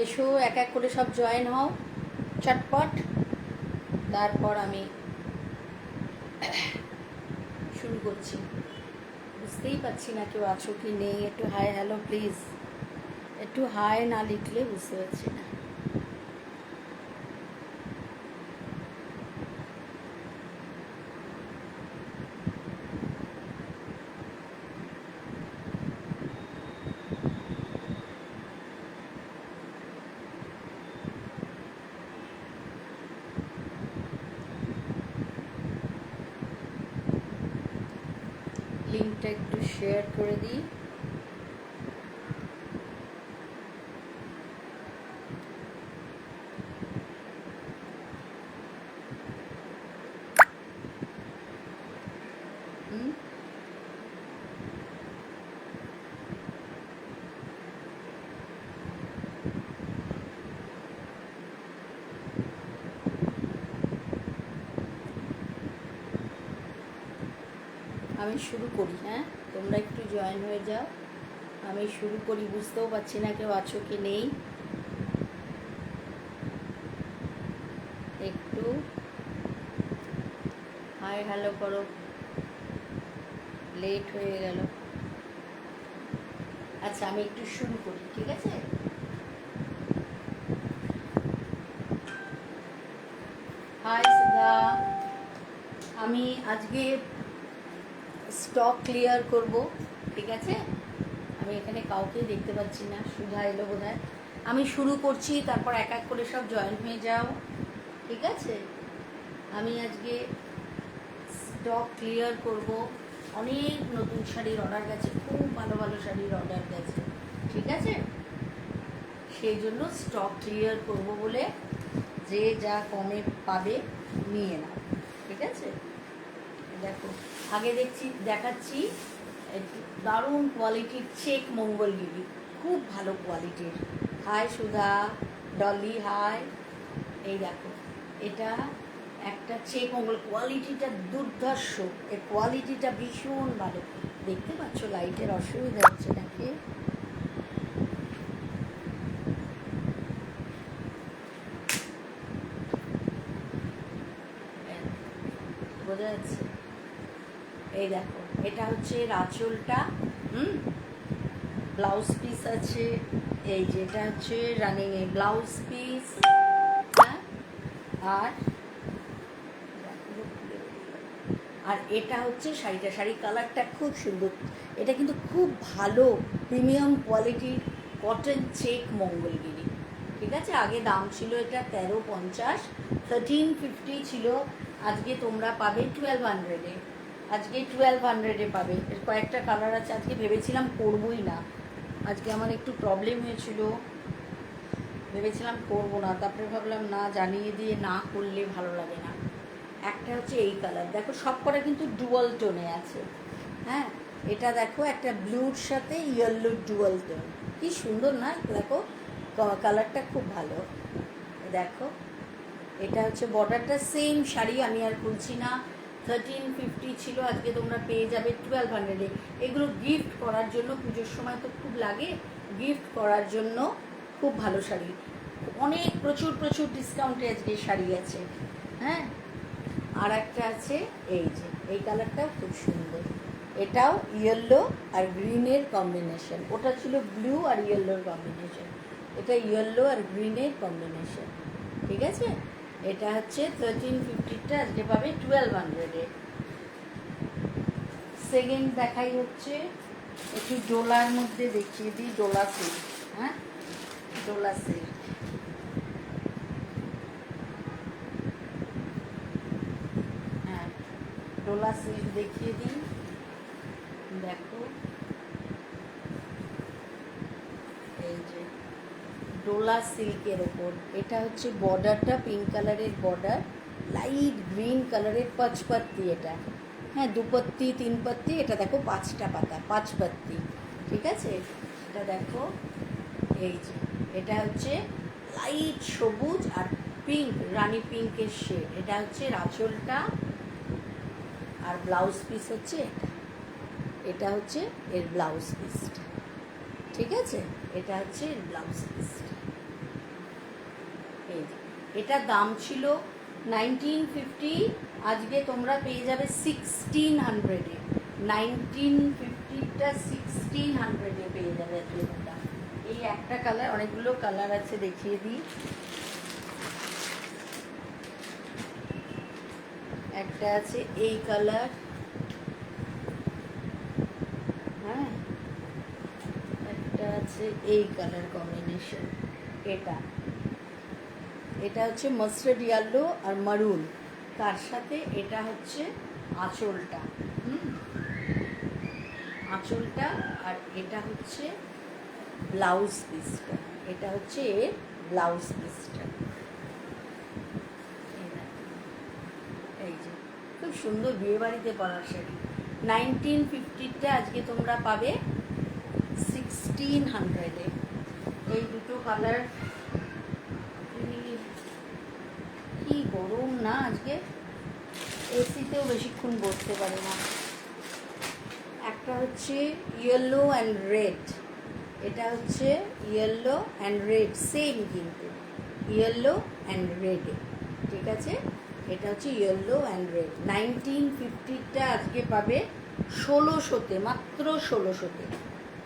এসো এক এক করে সব জয়েন হও চটপট। তারপর আমি শুরু করছি। বুঝতেই পারছি না কেউ আছো কি নেই। একটু হাই হ্যালো প্লিজ, একটু হাই না লিখলে বুঝতে পারছি না। লিঙ্কটা একটু শেয়ার করে দিই। আমি শুরু করি, হ্যাঁ তোমরা একটু জয়েন হয়ে যাও। আমি শুরু করি। বুঝতেও পারছি না কেউ আছো কি নেই। একটু হাই হ্যালো করো, লেট হয়ে গেল। আচ্ছা আমি একটু শুরু করি, ঠিক আছে। হাই সুধা, আমি আজকে স্টক ক্লিয়ার করব, ঠিক আছে। আমি এখানে কাউকে দেখতে পাচ্ছি না, সুধা এলো বোধহয়। আমি শুরু করছি, তারপর এক এক করে সব জয়েন হয়ে যাও, ঠিক আছে। আমি আজকে স্টক ক্লিয়ার করব। অনেক নতুন শাড়ির অর্ডার গেছে, খুব ভালো ভালো শাড়ির অর্ডার গেছে, ঠিক আছে। সেই জন্য স্টক ক্লিয়ার করব বলে যে যা কমে পাবে নিয়ে নাও, ঠিক আছে। দেখো আগে দেখাচ্ছি দারুণ কোয়ালিটির চেক মঙ্গলগিরি, খুব ভালো কোয়ালিটির। হাই সুধা, ডলি হাই। এই দেখো এটা একটা চেক মঙ্গল, কোয়ালিটিটা দুর্ধর্ষ, এর কোয়ালিটিটা ভীষণ ভালো। দেখতে পাচ্ছ লাইটের অসুবিধা হচ্ছে নাকি? বোঝা যাচ্ছে? এই দেখো এটা হচ্ছে আঁচলটা, ব্লাউজ পিস আছে। এই যে এটা হচ্ছে রানিং এ ব্লাউজ পিস, হ্যাঁ। আর আর এটা হচ্ছে শাড়িটা, শাড়ির কালারটা খুব সুন্দর। এটা কিন্তু খুব ভালো প্রিমিয়াম কোয়ালিটির কটন চেক মঙ্গলগিরি, ঠিক আছে। আগে দাম ছিল এটা 1350, 1350 ছিল। আজকে তোমরা পাবে 1200-এ। আজকে 1200-এ পাবে। এর কয়েকটা কালার আছে। আজকে ভেবেছিলাম করবই না, আজকে আমার একটু প্রবলেম হয়েছিল, ভেবেছিলাম করবো না। তারপরে ভাবলাম না, জানিয়ে দিয়ে না করলে ভালো লাগে না। একটা হচ্ছে এই কালার, দেখো সব কটা কিন্তু ডুয়াল টোনে আছে, হ্যাঁ। এটা দেখো একটা ব্লুর সাথে ইয়েলো ডুয়াল টোন, কি সুন্দর না? দেখো কালারটা খুব ভালো। দেখো এটা হচ্ছে বর্ডারটা, সেম শাড়ি আমি আর খুলছি না। 1350 ছিল, আজকে তোমরা পেয়ে যাবে 1200-এ। এগুলো গিফট করার জন্য, পুজোর সময় তো খুব লাগে, গিফট করার জন্য খুব ভালো শাড়ি। অনেক প্রচুর প্রচুর ডিসকাউন্টে আজকে শাড়ি আছে, হ্যাঁ। আর একটা আছে এই যে, এই কালারটাও খুব সুন্দর। এটাও ইয়েলো আর গ্রিনের কম্বিনেশন। ওটা ছিল ব্লু আর ইয়েলোর কম্বিনেশন, এটা ইয়েলো আর গ্রিনের কম্বিনেশন, ঠিক আছে। এটা হচ্ছে 1350টা, আজকে পাবে 1200-এ। সেকেন্ড দেখাই হচ্ছে একটু ডোলার মধ্যে দেখিয়ে দিই, ডোলা সিল্ক, হ্যাঁ ডোলা সিল্ক। হ্যাঁ ডোলা সিল্ক দেখিয়ে দিই, দেখো এই যে ডোলা সিল্কের ওপর। এটা হচ্ছে বর্ডারটা পিঙ্ক কালারের বর্ডার, লাইট গ্রিন কালারের পাঁচপাত্তি এটা, হ্যাঁ 2 পাত্তি 3 পাত্তি। এটা দেখো 5টা পাতা, 5 পাত্তি, ঠিক আছে। এটা দেখো এই যে, এটা হচ্ছে লাইট সবুজ আর পিঙ্ক, রানী পিঙ্কের শেড। এটা হচ্ছে আঁচলটা, আর ব্লাউজ পিস হচ্ছে এটা। এটা হচ্ছে এর ব্লাউজ পিসটা, ঠিক আছে। এটা হচ্ছে এর ব্লাউজ পিসটা, এটা দাম ছিল 1950, আজকে তোমরা পেয়ে যাবে 1600-এ। 1950টা 1600-এ পেয়ে যাবে আজকে তোমরা। এই একটা কালার, অনেকগুলো কালার আছে, দেখিয়ে দিই। একটা আছে এই কালার, হ্যাঁ, একটা আছে এই কালার কম্বিনেশন। এটা এটা হচ্ছে মাস্টার্ড ইয়েলো আর মারুন, তার সাথে এটা হচ্ছে আঁচলটা, আঁচলটা, আর এটা হচ্ছে ব্লাউজ পিসটা। এটা হচ্ছে এর ব্লাউজ পিসটা। এই যে খুব সুন্দর বিয়েবাড়িতে পরার শাড়ি। 1950টা আজকে তোমরা পাবে 1600-এ। এই দুটো কালার। কি গরম না আজকে, এসিতেও বেশিক্ষণ বসতে পারে না। একটা হচ্ছে ইয়েলো অ্যান্ড রেড, এটা হচ্ছে ইয়েলো অ্যান্ড রেড, সেম কিন্তু ইয়েলো অ্যান্ড রেড, ঠিক আছে। এটা হচ্ছে ইয়েলো অ্যান্ড রেড। 1950টা আজকে পাবে 1600-তে, মাত্র 1600-তে।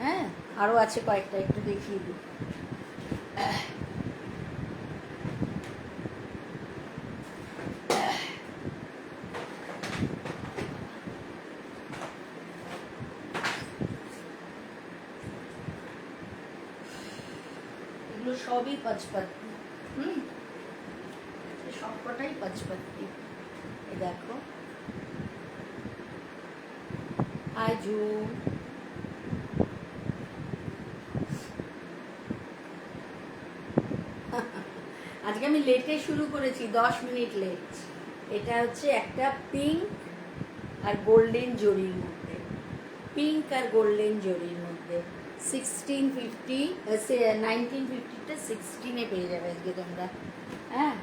হ্যাঁ, আরও আছে কয়েকটা, একটু দেখিয়ে দিই। এগুলো সবই পাঁচপাত্তি, সবকটাই পাঁচপাত্তি। এ দেখো, আজু আজকে আমি লেটে শুরু করেছি, 10 মিনিট লেট। এটা হচ্ছে একটা পিঙ্ক আর গোল্ডেন জরির মধ্যে, পিঙ্ক আর গোল্ডেন জরির মধ্যে 1650, 1950টা 16-এ পেয়ে যাবে আজকে তোমরা। হ্যাঁ,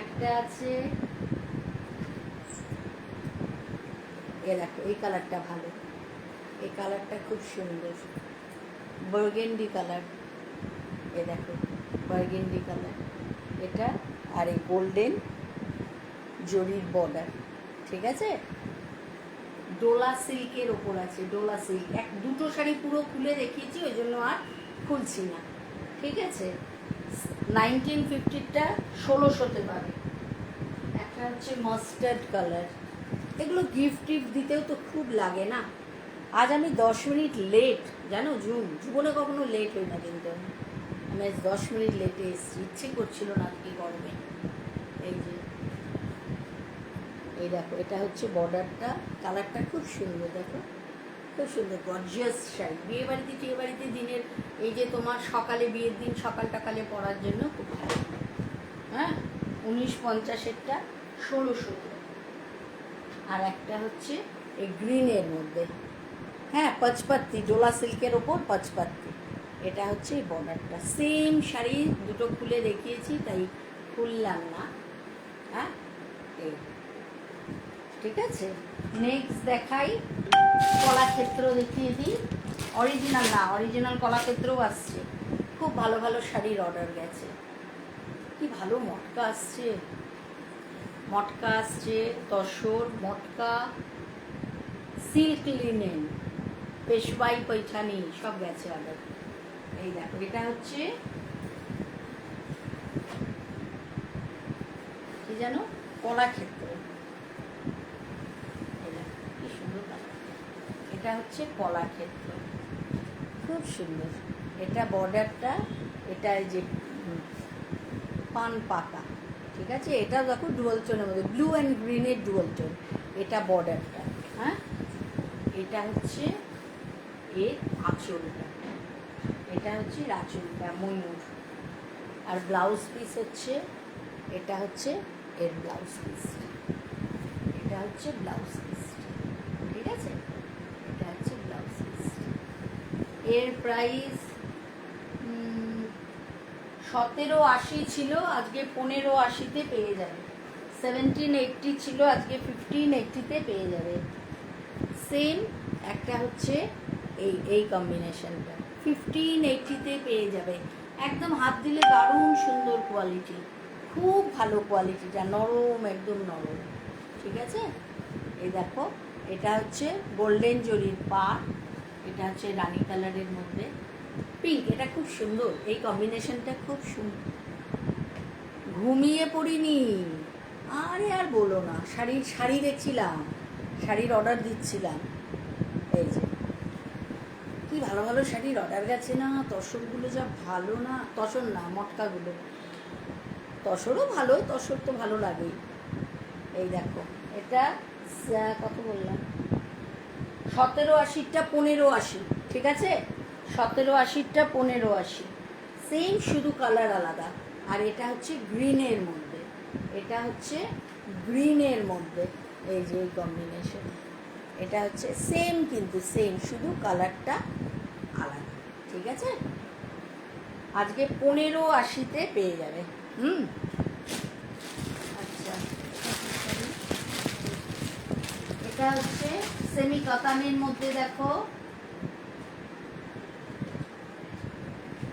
একটা আছে, এ দেখো, এই কালারটা ভালো, এই কালারটা খুব সুন্দর, বার্গেন্ডি কালার। এ দেখো, বার্গেন্ডি কালার এটা, আর এই গোল্ডেন জরির বর্ডার, ঠিক আছে। ডোলা সিল্কের ওপর আছে, ডোলা সিল্ক। দুটো শাড়ি পুরো খুলে দেখিয়েছি, ওই জন্য আর খুলছি না, ঠিক আছে। 1950টা 1600-তে পাবে। একটা হচ্ছে মাস্টার্ড কালার। এগুলো গিফট টিফট দিতেও তো খুব লাগে না। আজ আমি 10 মিনিট লেট, জানো, জীবনে কখনো লেট হই না, কিন্তু আমি আজ 10 মিনিট লেটে এসেছি, ইচ্ছে করছিল না আজকে গরমে। এই যে, এই দেখো, এটা হচ্ছে বর্ডারটা, কালারটা খুব সুন্দর, দেখো খুব সুন্দর, গর্জিয়াস শাড়ি। বিয়ে বাড়িতে দিনের, এই যে তোমার সকালে, বিয়ের দিন সকাল টাকালে পরার জন্য খুব ভালো। হ্যাঁ, 1950-এরটা 1600। আর একটা হচ্ছে এই গ্রিনের মধ্যে, হ্যাঁ, পাঁচপাত্তি, ডোলা সিল্কের ওপর পাঁচপাত্তি। এটা হচ্ছে এই বর্ডারটা। সেম শাড়ি দুটো খুলে দেখিয়েছি, তাই খুললাম না। হ্যাঁ, এই, ঠিক আছে। নেক্সট দেখাই, কলাক্ষেত্র দেখিয়ে দিই। অরিজিনাল না, অরিজিনাল কলাক্ষেত্রও আসছে। খুব ভালো ভালো শাড়ির অর্ডার গেছে। কি ভালো মটকা আসছে, মটকা আসছে, তসর মটকা, সিল্ক লিনেন, পেশওয়াই পৈঠানি, সব গেছে অর্ডার। এই দেখো, এটা হচ্ছে কি জানো, কলাক্ষেত্র। কি সুন্দর কালার, এটা হচ্ছে কলাক্ষেত্র, খুব সুন্দর। এটা বর্ডারটা, এটা যে পান পাতা, ঠিক আছে। এটা দেখো ডুয়াল টোনের মধ্যে, ব্লু অ্যান্ড গ্রিনের ডুয়াল টোন। এটা বর্ডারটা, হ্যাঁ। এটা হচ্ছে এর আঁচলটা, এটা হচ্ছে আঁচলটা, ময়ূর। আর ব্লাউজ পিস হচ্ছে, এটা হচ্ছে এর ব্লাউজ পিস, এটা হচ্ছে ব্লাউজ পিস, ঠিক আছে। এটা হচ্ছে ব্লাউজ পিস। এর প্রাইস 1780 ছিল, আজকে 1580-তে পেয়ে যাবে। 1780 ছিল, আজকে 1580-তে পেয়ে যাবে। সেম একটা হচ্ছে এই কম্বিনেশনটা 1580-তে পেয়ে যাবে। একদম হাত দিলে দারুণ সুন্দর কোয়ালিটি, খুব ভালো কোয়ালিটিটা, নরম, একদম নরম। ঠিক আছে, এই দেখো, এটা হচ্ছে গোল্ডেন জরির পাড়, এটা হচ্ছে রানী কালারের মধ্যে পিঙ্ক। এটা খুব সুন্দর, এই কম্বিনেশনটা খুব সুন্দর। ঘুমিয়ে পড়িনি, আরে আর বলো না, শাড়ি দেখছিলাম, শাড়ির অর্ডার দিচ্ছিলাম। এই যে কি ভালো ভালো শাড়ির অর্ডার গেছে না, তসরগুলো যা ভালো না, তসর না মটকাগুলো, তসরও ভালো, তসর তো ভালো লাগেই। এই দেখো, এটা কত বললাম, 1780টা 1580, ঠিক আছে, 1780টা 1580, সেম, শুধু কালার আলাদা। আর এটা হচ্ছে গ্রিনের মধ্যে, এটা হচ্ছে গ্রিনের মধ্যে, এই যে এই কম্বিনেশন, এটা হচ্ছে সেম, কিন্তু সেম, শুধু কালারটা আলাদা। ঠিক আছে, আজকে 1580-তে পেয়ে যাবে। আচ্ছা, এটা হচ্ছে সেমি কাতানের মধ্যে, দেখো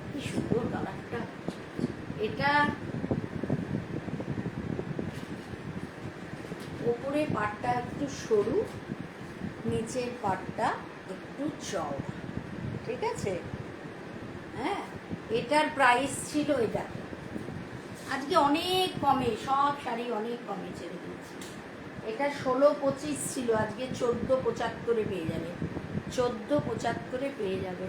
কি সুন্দর কালারটা। এটা ওপরে পাটটা একটু সরু, নিচের পাটটা একটু চওড়া। ঠিক আছে, হ্যাঁ, এটার প্রাইস ছিল, এটা আজকে অনেক কমে, সব শাড়ি অনেক কমে ছেড়ে দিয়েছি। এটা 1625 ছিল, আজকে 1475-এ পেয়ে যাবে, 1475-এ পেয়ে যাবে।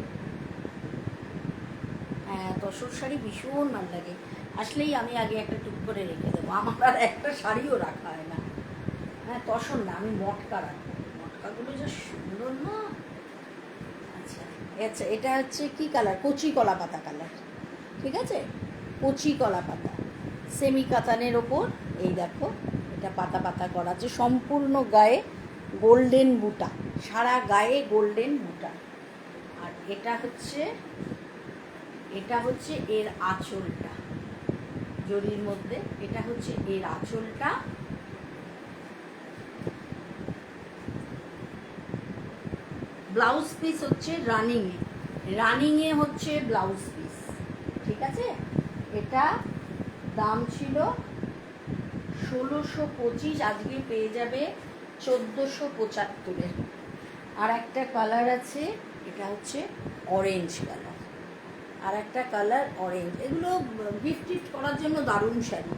হ্যাঁ, তসর শাড়ি ভীষণ ভালো লাগে, আসলেই আমি আগে একটা টুক করে রেখে দেবো, আমার আর একটা শাড়িও রাখা হয় না। হ্যাঁ, তসর না, আমি মটকা রাখবো, মটকাগুলো যা সুন্দর না। আচ্ছা আচ্ছা, এটা হচ্ছে কি কালার, কচি কলা পাতা কালার। ঠিক আছে, কচি কলা পাতা, সেমি কাতানের ওপর, এই দেখো, এটা পাতা পাতা করা আছে, সম্পূর্ণ গায়ে গোল্ডেন বুটা, সারা গায়ে গোল্ডেন বুটা। আর এটা হচ্ছে এর আঁচলটা, জরির মধ্যে, এটা হচ্ছে এর আঁচলটা। ব্লাউজ পিস হচ্ছে রানিংয়ে হচ্ছে ব্লাউজ পিস। ঠিক আছে, এটা দাম ছিল 1625, আজকে পেয়ে যাবে 1475-এর। আর একটা কালার আছে, এটা হচ্ছে অরেঞ্জ কালার, আর একটা কালার অরেঞ্জ। এগুলো গিফট করার জন্য দারুণ শাড়ি,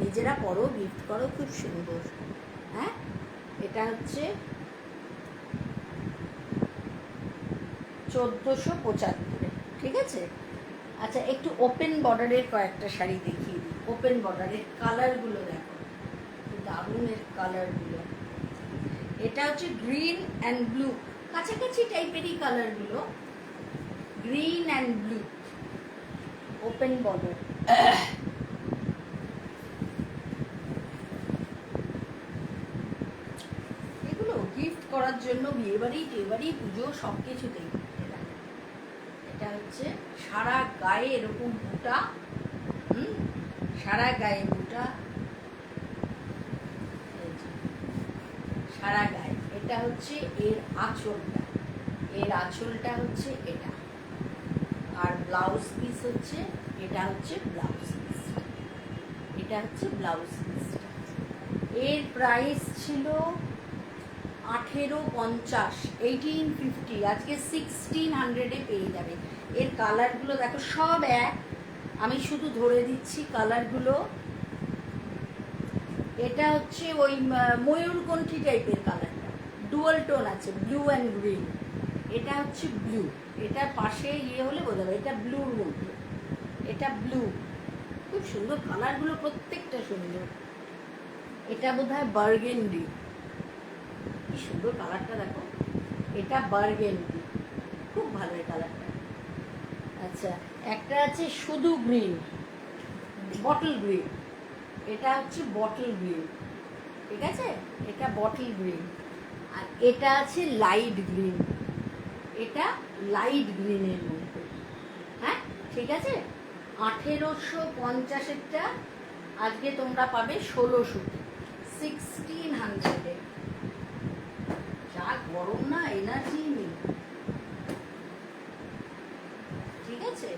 নিজেরা পরো, গিফট করো, খুব সুন্দর। হ্যাঁ, এটা হচ্ছে 1475-এ। ঠিক আছে, আচ্ছা, একটু ওপেন বর্ডারের কয়েকটা শাড়ি দেখিয়ে দিই। ওপেন বর্ডারের কালারগুলো দেখো, দারুণ এর কালারগুলো। এটা হচ্ছে গ্রিন অ্যান্ড ব্লু, কাছাকাছি টাইপেরই কালারগুলো, green and blue, open border. এগুলো গিফট করার জন্য, বিয়েবাড়ি টিয়েবাড়ি, পুজো, সব কিছুতেই। এটা হচ্ছে সারা গায়ে এরকম বুটা, সারা গায়ে বুটা, সারা গায়ে। এটা হচ্ছে এর আঁচলটা, এর আঁচলটা হচ্ছে এটা। আর ব্লাউজ পিস হচ্ছে, এটা হচ্ছে ব্লাউজ পিস, এটা হচ্ছে ব্লাউজ পিসটা। এর প্রাইস ছিল 1850, 1850, আজকে 1600-এ পেয়ে যাবে। এর কালারগুলো দেখো, সব এক, আমি শুধু ধরে দিচ্ছি কালারগুলো। এটা হচ্ছে ওই ময়ূরকণ্ঠী টাইপের কালারটা, ডুয়াল টোন আছে, ব্লু অ্যান্ড গ্রিন। এটা হচ্ছে ব্লু, এটার পাশে হলে বোঝা যাবে, এটা ব্লুর মধ্যে, এটা ব্লু, খুব সুন্দর কালারগুলো, প্রত্যেকটা সুন্দর। এটা বোধহয় বার্গেন্ডি, কি সুন্দর কালারটা দেখো, এটা বার্গেন্ডি, খুব ভালো এই কালারটা। আচ্ছা, একটা আছে শুধু গ্রিন, বটল গ্রিন, এটা হচ্ছে বটল গ্রিন। ঠিক আছে, এটা বটল গ্রিন। আর এটা আছে লাইট গ্রিন, এটা লাইট গ্রিনের মধ্যে। হ্যাঁ, ঠিক আছে, 1850-এরটা আজকে তোমরা পাবে 1600-তে, 1600-এ। যা গরম না, এনার্জি নেই। ঠিক আছে,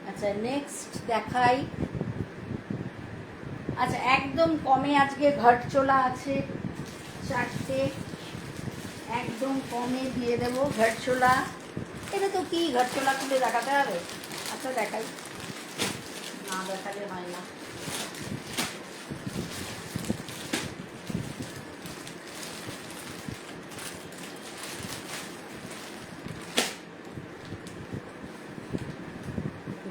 আচ্ছা, নেক্সট দেখাই। আচ্ছা, একদম কমে আজকে ঘট চোলা আছে 4টে, একদম কমে দিয়ে দেবো ঘট চোলা। এটা তো কি ঘট চোলা খুলে দেখাতে হবে? আচ্ছা দেখাই, না দেখালে হয় না।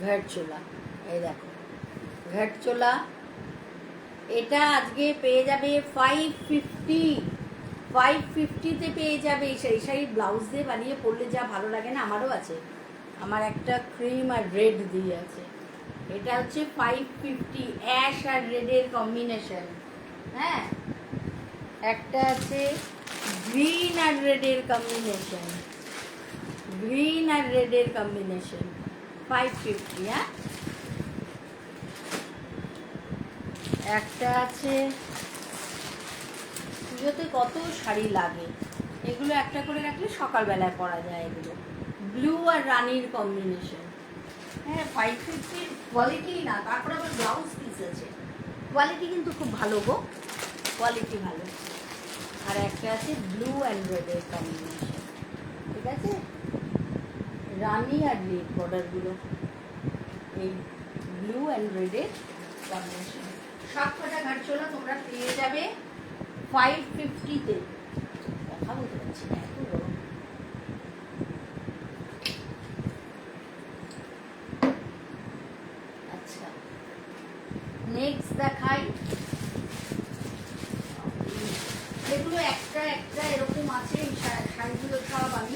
ঘট চোলা, এই দেখো ঘট চোলা। এটা আজকে পেয়ে যাবে 550, 550-তে পেয়ে যাবে। সেই শাড়ি ব্লাউজ দিয়ে বানিয়ে পরলে যা ভালো লাগে না, আমারও আছে, আমার একটা ক্রিম আর রেড দিয়ে আছে। এটা হচ্ছে 550, অ্যাশ আর রেডের কম্বিনেশন। হ্যাঁ, একটা আছে গ্রিন আর রেডের কম্বিনেশন, গ্রিন আর রেডের কম্বিনেশন 550। হ্যাঁ, একটা আছে, পুজোতে কত শাড়ি লাগে, এগুলো একটা করে রাখলে সকালবেলায় পরা যায়। এগুলো ব্লু আর রানির কম্বিনেশন। হ্যাঁ, 550 কোয়ালিটি না, তারপরে আবার ব্লাউজ পিস আছে, কোয়ালিটি কিন্তু খুব ভালো গো, কোয়ালিটি ভালো। আর একটা আছে ব্লু অ্যান্ড রেডের কম্বিনেশন, ঠিক আছে, রানি আর রেড বর্ডারগুলো, এই ব্লু অ্যান্ড রেডের কম্বিনেশন। সব কটা ঘাট চোলা তোমরা পেয়ে যাবে 550-তে। কথা বলতে পারছি না, এত গরম। আচ্ছা, নেক্সট দেখাই। এগুলো একটা একটা এরকম আছে, এই শাড়িগুলো সব আমি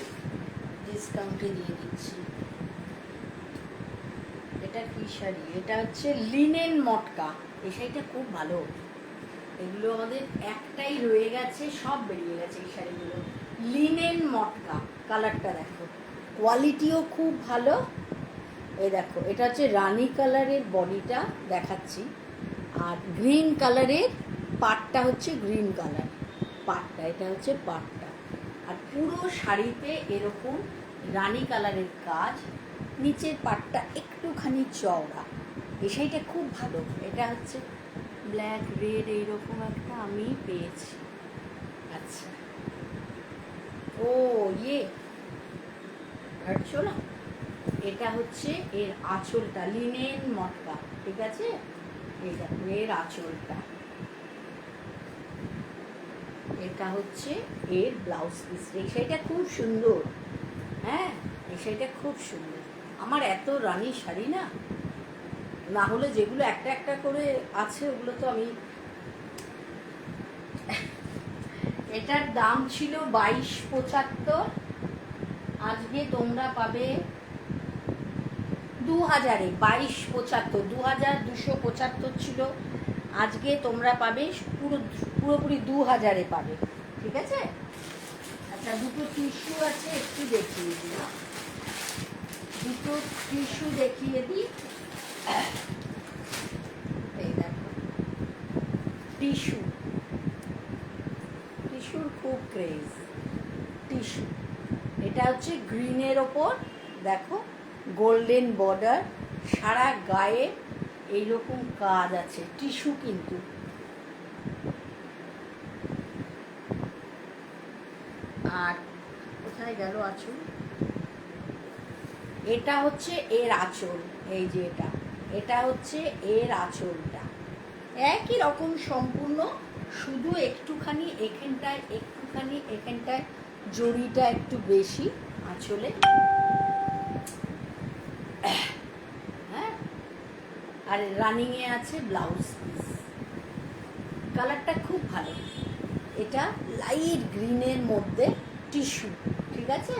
ডিসকাউন্টে দিয়ে দিচ্ছি। এটা কি শাড়ি? এটা হচ্ছে লিনেন মটকা, এই শাড়িটা খুব ভালো। এগুলো আমাদের একটাই রয়ে গেছে, সব বেরিয়ে গেছে এই শাড়িগুলো। লিনেন মটকা, কালারটা দেখো, কোয়ালিটিও খুব ভালো। এই দেখো, এটা হচ্ছে রানি কালারের বডিটা দেখাচ্ছি, আর গ্রিন কালারের পাটটা হচ্ছে গ্রিন কালার, পাটটা এটা হচ্ছে পাটটা। আর পুরো শাড়িতে এরকম রানি কালারের কাজ, নিচের পাটটা একটুখানি চওড়া। এই শাড়িটা খুব ভালো। এটা হচ্ছে ব্ল্যাক রেড এইরকম একটা আমি পেয়েছি। আচ্ছা, ও ইয়ে ঘাটছো না, এটা হচ্ছে এর আঁচলটা, লিনেন মটকা, ঠিক আছে, এই দেখো এর আঁচলটা, এটা হচ্ছে এর ব্লাউজ পিস। এই শাড়িটা খুব সুন্দর। হ্যাঁ, এই শাড়িটা খুব সুন্দর। আমার এত রানী শাড়ি না, না হলে যেগুলো একটা একটা করে আছে ওগুলো তো আমি। এটার দাম ছিল 2275, আজকে তোমরা পাবে 2000-এ। 2275, 2275 ছিল, আজকে তোমরা পাবে পুরোপুরি 2000-এ পাবে, ঠিক আছে। আচ্ছা, দুটো টিস্যু আছে, একটু দেখিয়ে দিই, দুটো টিস্যু দেখিয়ে দিই। এই দেখো টিস্যু, টিস্যুর খুব ক্রেজ টিস্যু। এটা হচ্ছে গ্রিনের ওপর দেখো গোল্ডেন বর্ডার, সারা গায়ে এইরকম কাজ আছে, টিস্যু কিন্তু। আর কোথায় গেল আঁচল? এটা হচ্ছে এর আঁচল, এই যে এটা, এটা হচ্ছে এর আঁচলটা, একই রকম সম্পূর্ণ, শুধু একটুখানি এখানটায়, একটুখানি এখানটায় জড়িটা একটু বেশি আঁচলে। হ্যাঁ, আর রানিংয়ে আছে ব্লাউজ পিস। কালারটা খুব ভালো, এটা লাইট গ্রিনের মধ্যে টিস্যু, ঠিক আছে।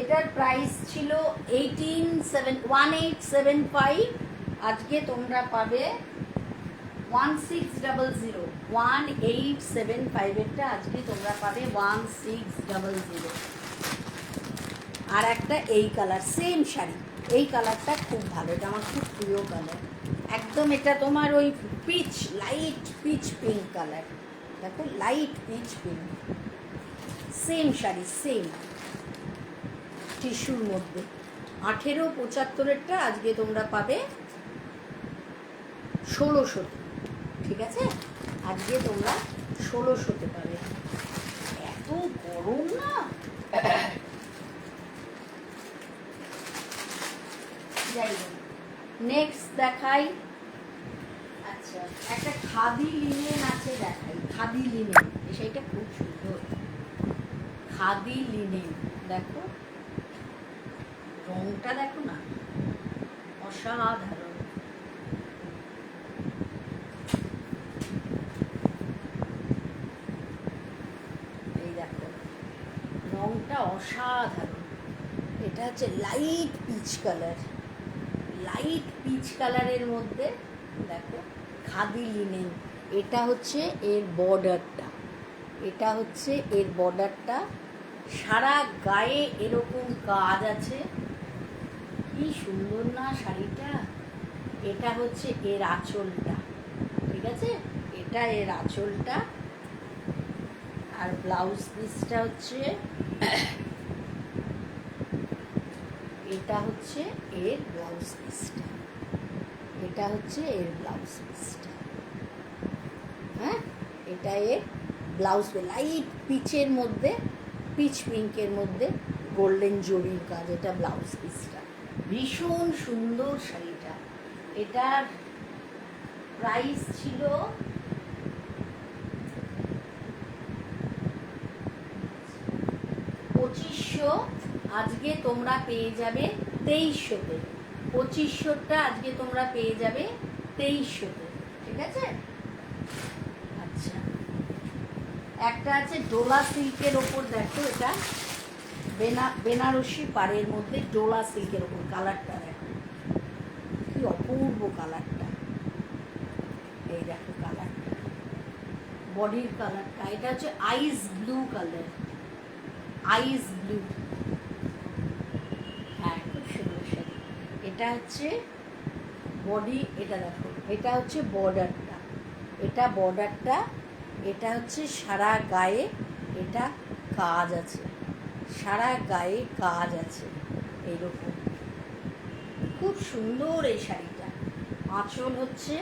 এটার প্রাইস ছিল 1875, আজকে তোমরা পাবে 1600, 1875-এরটা আজকে তোমরা পাবে 1600। আর একটা এই কালার, সেম শাড়ি, এই কালারটা খুব ভালো, এটা আমার খুব প্রিয় কালার একদম। এটা তোমার ওই peach, light peach pink colour, দেখো light peach pink, same sari, same টিস্যুর মধ্যে। 1875-এরটা আজকে তোমরা পাবে 1600-তে, ঠিক আছে? আজকে তোমরা 1600-তে পাবে। এত গরম না, যাই হোক নেক্সট দেখাই। আচ্ছা, একটা খাদি লিনেন আছে, দেখাই। খাদি লিনেন, সেইটা খুব সুন্দর। খাদি লিনেন, দেখো রংটা দেখো না, অসাধারণ। এই দেখো রংটা অসাধারণ। এটা হচ্ছে light peach colour, light pitch কালারের মধ্যে দেখো খাদি লিনেন। এটা হচ্ছে এর বর্ডারটা, এটা হচ্ছে এর বর্ডারটা। সারা গায়ে এরকম কাজ আছে, কি সুন্দর না শাড়িটা। এটা হচ্ছে এর আঁচলটা, ঠিক আছে? এটা এর আঁচলটা। আর ব্লাউজ পিসটা হচ্ছে, এটা হচ্ছে এর ব্লাউজ পিসটা, এটা হচ্ছে এর ব্লাউজ পিসটা। হ্যাঁ, এটা এর ব্লাউজ, লাইট পিচের মধ্যে, পিচ পিঙ্কের মধ্যে গোল্ডেন জরির কাজ। এটা ব্লাউজ পিসটা, ভীষণ সুন্দর শাড়িটা। এটার প্রাইস ছিল 2500, আজকে তোমরা পেয়ে যাবে 2300-তে। 2500টা আজকে তোমরা পেয়ে যাবে 2300-তে, ঠিক আছে? আচ্ছা, একটা আছে ডোলা সিল্কের ওপর, দেখো এটা বেনারসি পাড়ের মধ্যে ডোলা সিল্কের ওপর। কালারটা দেখো কি অপূর্ব কালারটা। এই দেখো কালারটা, বডির কালারটা। এটা হচ্ছে আইস ব্লু কালার, আইস ব্লু। হ্যাঁ, খুব সুন্দর শাড়ি। এটা হচ্ছে বডি, এটা দেখো, এটা হচ্ছে বর্ডারটা, এটা বর্ডারটা। এটা হচ্ছে সারা গায়ে এটা কাজ আছে, সারা গায়ে কাজ আছে এইরকম। খুব সুন্দর এই শাড়িটা। আঁচল হচ্ছে,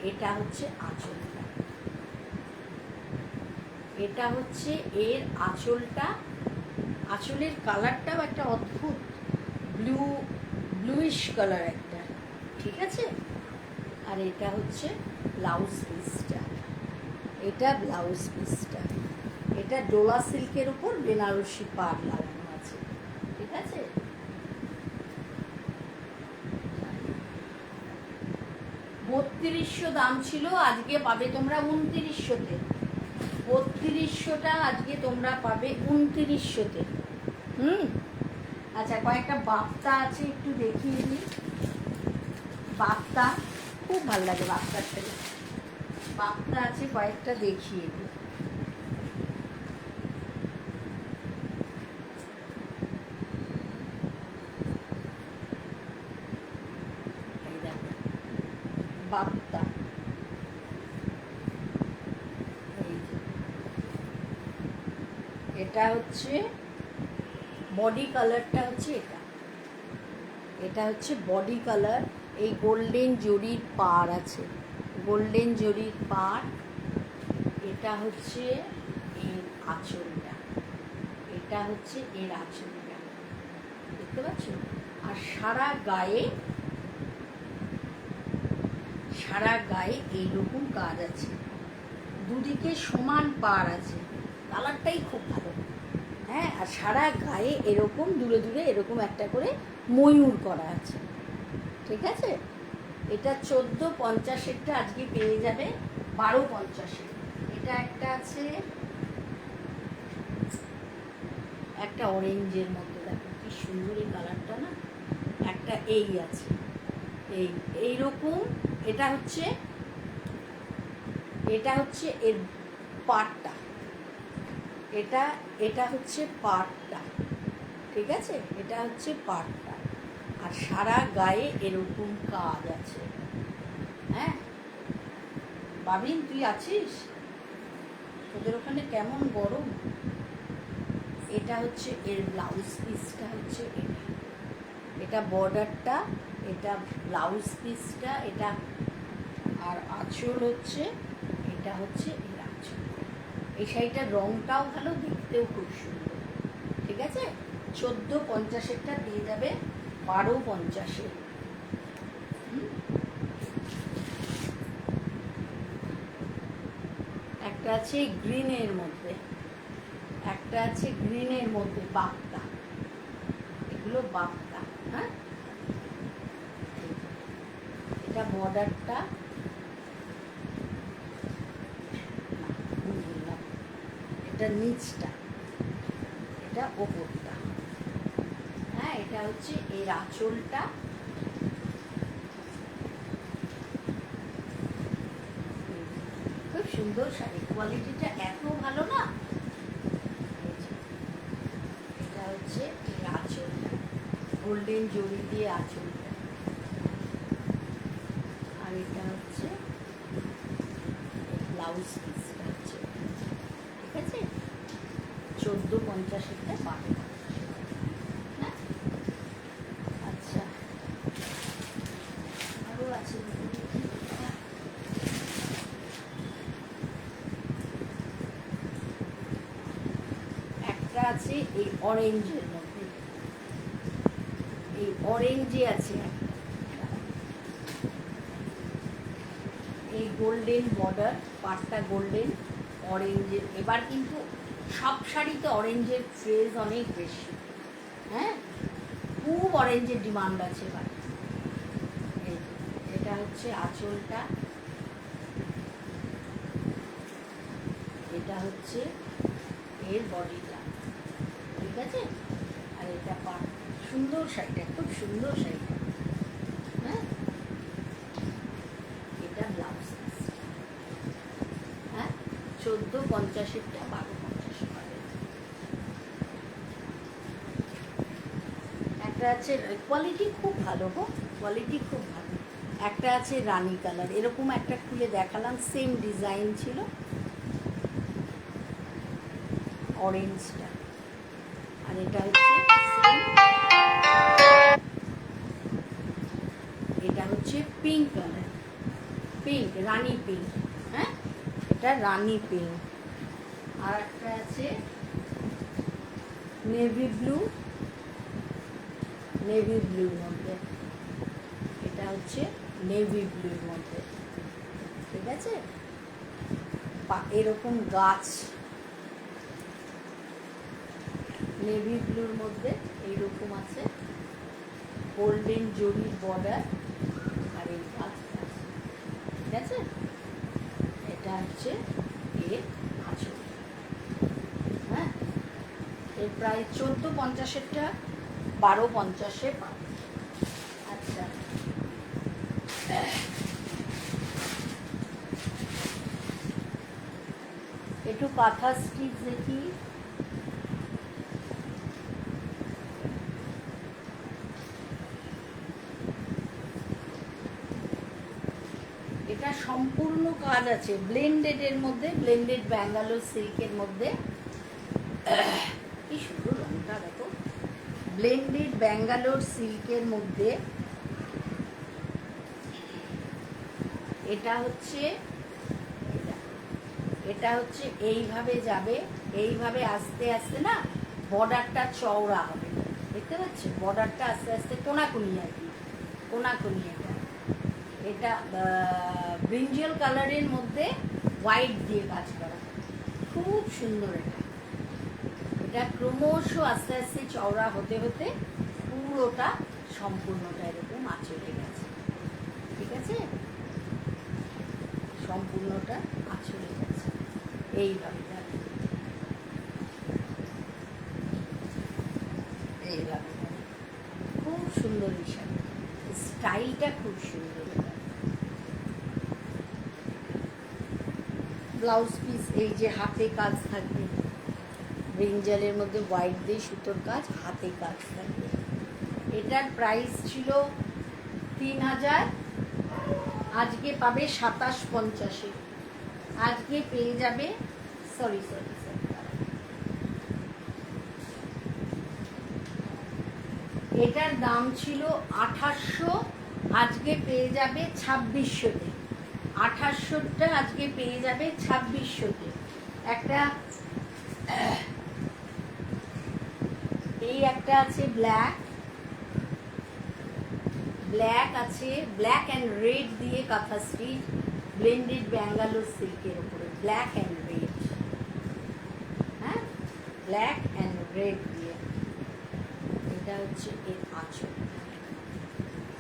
এটা হচ্ছে আঁচলটা, এটা হচ্ছে এর আঁচলটা। আঁচলের কালারটাও একটা অদ্ভুত ব্লুইশ কালার একটা, ঠিক আছে? আর এটা হচ্ছে ব্লাউজ পিসটা, এটা ব্লাউজ পিসটা। এটা ডোলা সিল্কের উপর বেনারসি পাড় লাগানো আছে, ঠিক আছে? 3200 দাম ছিল, আজকে পাবে তোমরা 2900-তে। 3200টা আজকে তোমরা পাবে 2900-তে। আচ্ছা, কয়েকটা বাপ্তা আছে, একটু দেখিয়ে দিই। বাপ্তা খুব ভালো লাগে, বাপ্তার থেকে বাপ্তা আছে কয়েকটা, দেখিয়ে দিই। এই দেখো বাপ্তা, এটা হচ্ছে বডি কালারটা, হচ্ছে এটা, এটা হচ্ছে বডি কালার। এই গোল্ডেন জরির পাড় আছে, গোল্ডেন জরির পাড়। এটা হচ্ছে এর আঁচলটা, এটা হচ্ছে এর আঁচলটা, দেখতে পাচ্ছ? আর সারা গায়ে, সারা গায়ে এইরকম কাজ আছে, দুদিকে সমান পাড় আছে। কালারটাই খুব ভালো। হ্যাঁ, আর সারা গায়ে এরকম দূরে দূরে এরকম একটা করে ময়ূর করা আছে, ঠিক আছে? এটা 1450-এরটা আজকে পেয়ে যাবে 1250-এ। এটা একটা আছে, একটা অরেঞ্জের মধ্যে, দেখো কি সুন্দর এই কালারটা না। একটা এই আছে, এইরকম। এটা হচ্ছে, এটা হচ্ছে এর পাড়টা, এটা হচ্ছে পাড়টা, ঠিক আছে? এটা হচ্ছে পাড়টা। আর সারা গায়ে এরকম কাজ আছে। হ্যাঁ বাবিন, তুই আছিস? তোদের ওখানে কেমন গরম? এটা হচ্ছে এর ব্লাউজ পিসটা, হচ্ছে এটা, এটা বর্ডারটা, এটা ব্লাউজ পিসটা। এটা আর আঁচল হচ্ছে, এটা হচ্ছে এর আঁচল। এই শাড়িটার রঙটাও ভালো, দেখতেও খুব সুন্দর। ঠিক আছে, 1450-এরটা দিয়ে যাবে 1250-এ। একটা আছে গ্রিনের মধ্যে, একটা আছে গ্রিনের মধ্যে বাপ্তা, এগুলো বাপ্তা। হ্যাঁ, এটা বর্ডারটা, এটা নিচটা, এটা ওপরটা। হ্যাঁ, এটা হচ্ছে এর আঁচলটা। খুব সুন্দর শাড়ি, কোয়ালিটিটা এত ভালো না। এটা হচ্ছে এর আঁচলটা, গোল্ডেন জরি দিয়ে আঁচলটা। আর এটা হচ্ছে ব্লাউজ পিসটা হচ্ছে, ঠিক আছে, 1450-এরটা 1250। হ্যাঁ, আচ্ছা, আরও আছে। একটা আছে এই অরেঞ্জের মধ্যে, এই অরেঞ্জে আছে এই গোল্ডেন বর্ডার, পাটটা গোল্ডেন, অরেঞ্জের। এবার কিন্তু সব শাড়িতে অরেঞ্জের ক্রেজ অনেক বেশি। হ্যাঁ, খুব অরেঞ্জের ডিমান্ড আছে এবার। এটা হচ্ছে আঁচলটা, এটা হচ্ছে এর বডিটা, ঠিক আছে। আর এটা পাট, সুন্দর শাড়িটা, খুব সুন্দর শাড়িটা। হ্যাঁ, এটা ব্লাউজ। হ্যাঁ, 1450-এরটা 1250 পাবে। একটা আছে, কোয়ালিটি খুব ভালো গো, কোয়ালিটি খুব ভালো। একটা আছে রানী কালার, এরকম একটা খুলে দেখালাম, সেম ডিজাইন ছিল, অরেঞ্জটা। আর এটা হচ্ছে এটা হচ্ছে পিঙ্ক কালার, পিঙ্ক, রানী পিঙ্ক। হ্যাঁ, এটা রানী পিঙ্ক। আর একটা আছে নেভি ব্লু, নেভি ব্লুর মধ্যে, এটা হচ্ছে নেভি ব্লুর মধ্যে, ঠিক আছে। এরকম গাছ, নেভি ব্লুর মধ্যে এইরকম আছে, গোল্ডেন জরির বর্ডার, আর এই গাছটা, ঠিক আছে। এটা হচ্ছে এর আঁচল। হ্যাঁ, এর প্রায় 1450-এরটা 1250-এ পাবে। আচ্ছা, একটু কাঁথা স্টিচ দেখি। এটা সম্পূর্ণ কাজ আছে ব্লেন্ডেডের মধ্যে, ব্লেন্ডেড ব্যাঙ্গালোর সিল্কের মধ্যে। কি সুন্দর রঙটা দেখো, ব্লেন্ডেড ব্যাঙ্গালোর সিল্কের মধ্যে। এটা হচ্ছে, এটা হচ্ছে এইভাবে যাবে, এইভাবে আস্তে আস্তে না বর্ডারটা চওড়া হবে, দেখতে পাচ্ছি বর্ডারটা আস্তে আস্তে কোনাকুনি আর কি, কোনাকুনি। এটা এটা ব্রিঞ্জল কালারের মধ্যে হোয়াইট দিয়ে কাজ করা, খুব সুন্দর। এটা এটা ক্রমশ আস্তে আস্তে চওড়া হতে হতে পুরোটা সম্পূর্ণটা এরকম আঁচলে গেছে, ঠিক আছে, সম্পূর্ণটা আঁচলে গেছে এইভাবে, এইভাবে। খুব সুন্দর এই শাড়ি, স্টাইলটা খুব সুন্দর। ব্লাউজ পিস এই যে হাতে কাজ থাকবে, ব্রিঞ্জালের মধ্যে হোয়াইট দিয়ে সুতোর কাজ, হাতে কাজ থাকবে। এটার প্রাইস ছিল 3000, আজকে পাবে 2750-এ। আজকে পেয়ে যাবে, সরি, এটার দাম ছিল 2800, আজকে পেয়ে যাবে 2600-তে। 2800টা আজকে পেয়ে যাবে 2600-তে। একটা এই একটা আছে ব্ল্যাক আছে, ব্ল্যাক অ্যান্ড রেড দিয়ে কাঁথা স্টিচ ব্লেন্ডেড ব্যাঙ্গালোর সিল্কের উপরে, ব্ল্যাক অ্যান্ড রেড, হ্যাঁ, ব্ল্যাক অ্যান্ড রেড দিয়ে। এটা হচ্ছে এর আঁচল,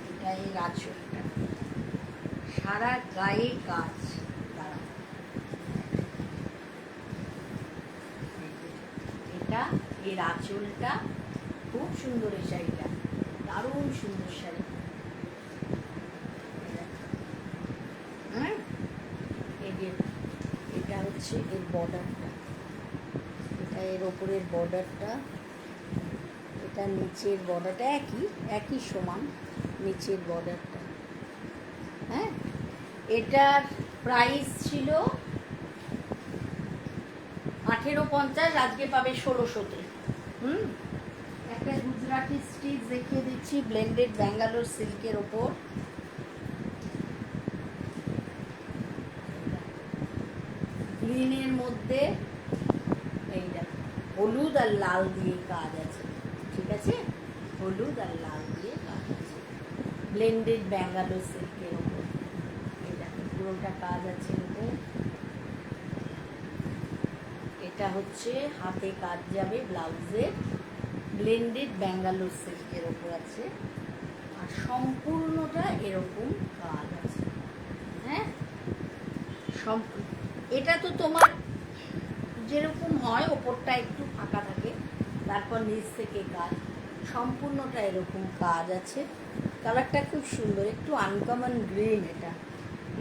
এটা এর আঁচলটা, সারা গায়ে কাজ। এটা এর আঁচলটা, খুব সুন্দর এই শাড়িটা, দারুণ সুন্দর শাড়ি। হ্যাঁ, এই যে এটা হচ্ছে এর বর্ডারটা, এটা এর ওপরের বর্ডারটা, এটা নিচের বর্ডারটা একই সমান, নিচের বর্ডারটা। হ্যাঁ, এটার প্রাইস ছিল 1850, আজকে পাবে 1600-তে। একটা গুজরাটি স্টিচ দেখিয়ে দিচ্ছি ব্লেন্ডেড ব্যাঙ্গালোর সিল্কের ওপর। গ্রিনের মধ্যে এইটা হলুদ আর লাল দিয়ে কাজ আছে, ঠিক আছে, হলুদ আর লাল দিয়ে কাজ আছে, ব্লেন্ডেড ব্যাঙ্গালোর সিল্কের ওপর। এটা পুরোটা কাজ আছে ওপর। এটা হচ্ছে হাতে কাজ যাবে ব্লাউজে, ব্লেন্ডেড ব্যাঙ্গালোর সিল্কের ওপর আছে, আর সম্পূর্ণটা এরকম কাজ আছে। হ্যাঁ, এটা তো তোমার যেরকম হয়, ওপরটা একটু ফাঁকা থাকে, তারপর নিচ থেকে কাজ, সম্পূর্ণটা এরকম কাজ আছে। কালারটা খুব সুন্দর, একটু আনকমন গ্রিন।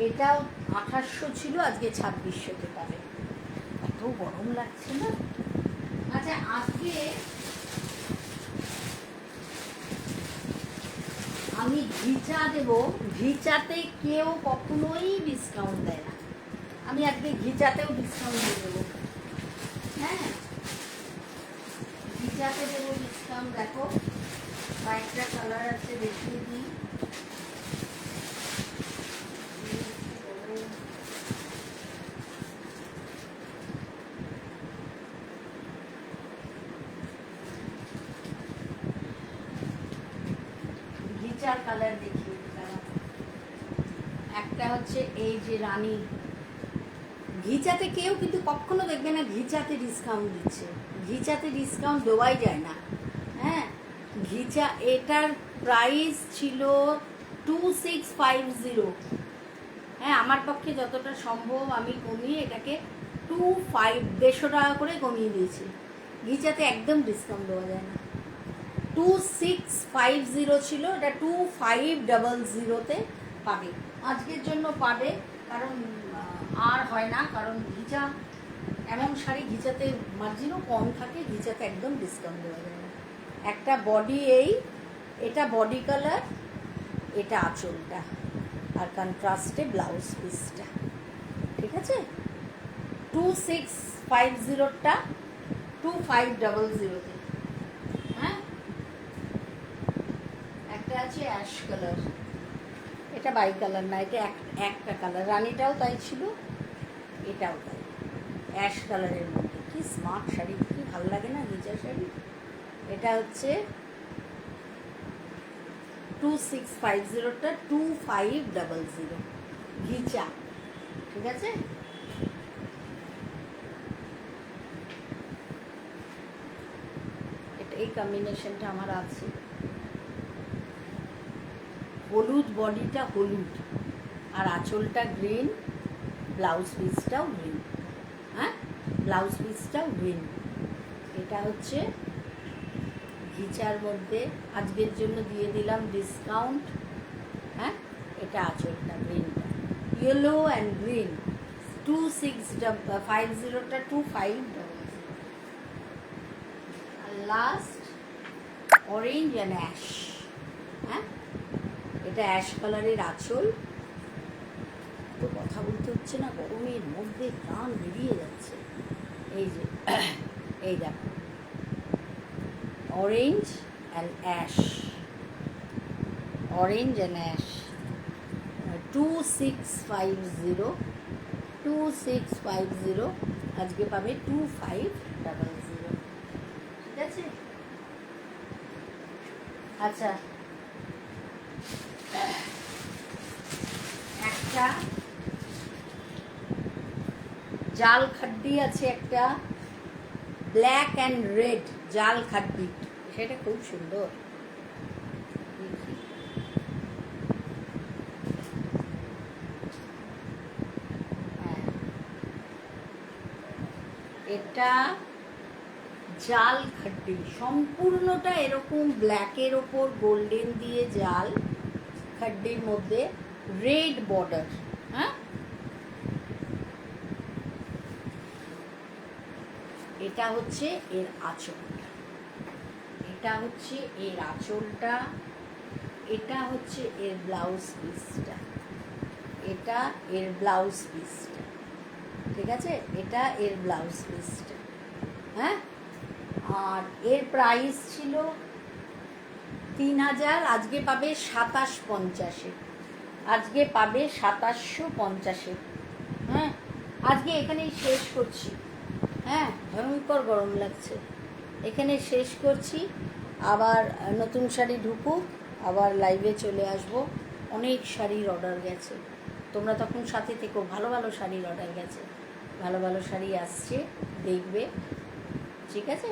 এটাও 2800 ছিল, আজকে 2600-তে পাবে। এত গরম লাগছে না। আচ্ছা, আজকে আমি ঘিচা দেবো, ঘিচাতে কেউ কখনোই ডিসকাউন্ট দেয় না, আমি আজকে ঘিচাতেও ডিসকাউন্ট দিয়ে দেবো। হ্যাঁ, ঘিচাতে দেবো ডিসকাউন্ট। দেখো কয়েকটা কালার আছে, দেখিয়ে দিই। ঘিচার কালার দেখিয়ে দিই। একটা হচ্ছে এই যে রানী, ঘিচাতে কেউ কিন্তু কখনো দেখবে না ঘিচাতে ডিসকাউন্ট দিচ্ছে, ঘিচাতে ডিসকাউন্ট দেওয়াই যায় না। হ্যাঁ, ঘিচা, এটার প্রাইস ছিল 2650। হ্যাঁ, আমার পক্ষে যতটা সম্ভব আমি কমিয়ে এটাকে 150 টাকা করে কমিয়ে দিয়েছি। ঘিচাতে একদম ডিসকাউন্ট দেওয়া যায় না। 2650 ছিল, এটা 2500-তে পাবে, আজকের জন্য পাবে। কারণ আর হয় না, কারণ ঘিচা এমন শাড়ি, ঘিচাতে মার্জিনও কম থাকে, ঘিচাতে একদম ডিসকাউন্ট দেওয়া যায় না। একটা বডি, এটা বডি কালার, এটা আঁচলটা, আর কন্ট্রাস্টে ব্লাউজ পিসটা, ঠিক আছে। 2650-টা 2500-তে। হ্যাঁ, একটা আছে অ্যাশ কালার, এটা বাই কালার না, এটা একটা কালার, রানীটাও তাই ছিল, এটাও তাই, অ্যাশ কালারের মধ্যে। কি স্মার্ট শাড়ি, কি ভালো লাগে না ঘিচা শাড়ি। এটা হচ্ছে 2650-টা 2500 ঘিচা, ঠিক আছে। এটা এই কম্বিনেশনটা আমার আছে। হলুদ, বডিটা হলুদ আর আঁচলটা গ্রিন, ব্লাউজ পিসটাও গ্রিন। হ্যাঁ, ব্লাউজ পিসটাও গ্রিন। এটা হচ্ছে ঘিচার মধ্যে, আজকের জন্য দিয়ে দিলাম ডিসকাউন্ট। হ্যাঁ, এটা আঁচলটা গ্রিনটা, ইয়েলো অ্যান্ড গ্রিন। 2650-টা 2500। আর লাস্ট অরেঞ্জ অ্যান্ড অ্যাশ। হ্যাঁ, এটা অ্যাশ কালারের আঁচল। তো কথা বলতে হচ্ছে না, গরমের মধ্যে প্রাণ বেরিয়ে যাচ্ছে। এই যে এই দেখো, orange and ash, orange and ash, 2650, 2650, আজকে পাবে 2500। ঠিক আছে? আচ্ছা, একটা জাল খাড্ডি আছে, একটা ব্ল্যাক অ্যান্ড রেড জাল খাড্ডি, সেটা খুব সুন্দর। হ্যাঁ, এটা জাল খাড্ডি, সম্পূর্ণটা এরকম ব্ল্যাকের ওপর গোল্ডেন দিয়ে জাল খাড্ডির মধ্যে রেড বর্ডার। হ্যাঁ, এটা হচ্ছে এর আঁচলটা, এটা হচ্ছে এর আঁচলটা, এটা হচ্ছে এর ব্লাউজ পিসটা, এটা এর ব্লাউজ পিসটা। ঠিক আছে? এটা এর ব্লাউজ পিসটা। হ্যাঁ, আর এর প্রাইস ছিল 3000, আজকে পাবে 2750, আজকে পাবে 2750। হ্যাঁ, আজকে এখানেই শেষ করছি। হ্যাঁ, ভয়ঙ্কর গরম লাগছে, এখানে শেষ করছি। আবার নতুন শাড়ি ঢুকুক, আবার লাইভে চলে আসব। অনেক শাড়ির অর্ডার গেছে, তোমরা তখন সাথে থেকো। ভালো ভালো শাড়ির অর্ডার গেছে, ভালো ভালো শাড়ি আসছে, দেখবে। ঠিক আছে?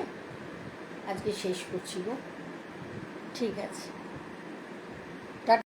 আজকে শেষ করছি গো। ঠিক আছে।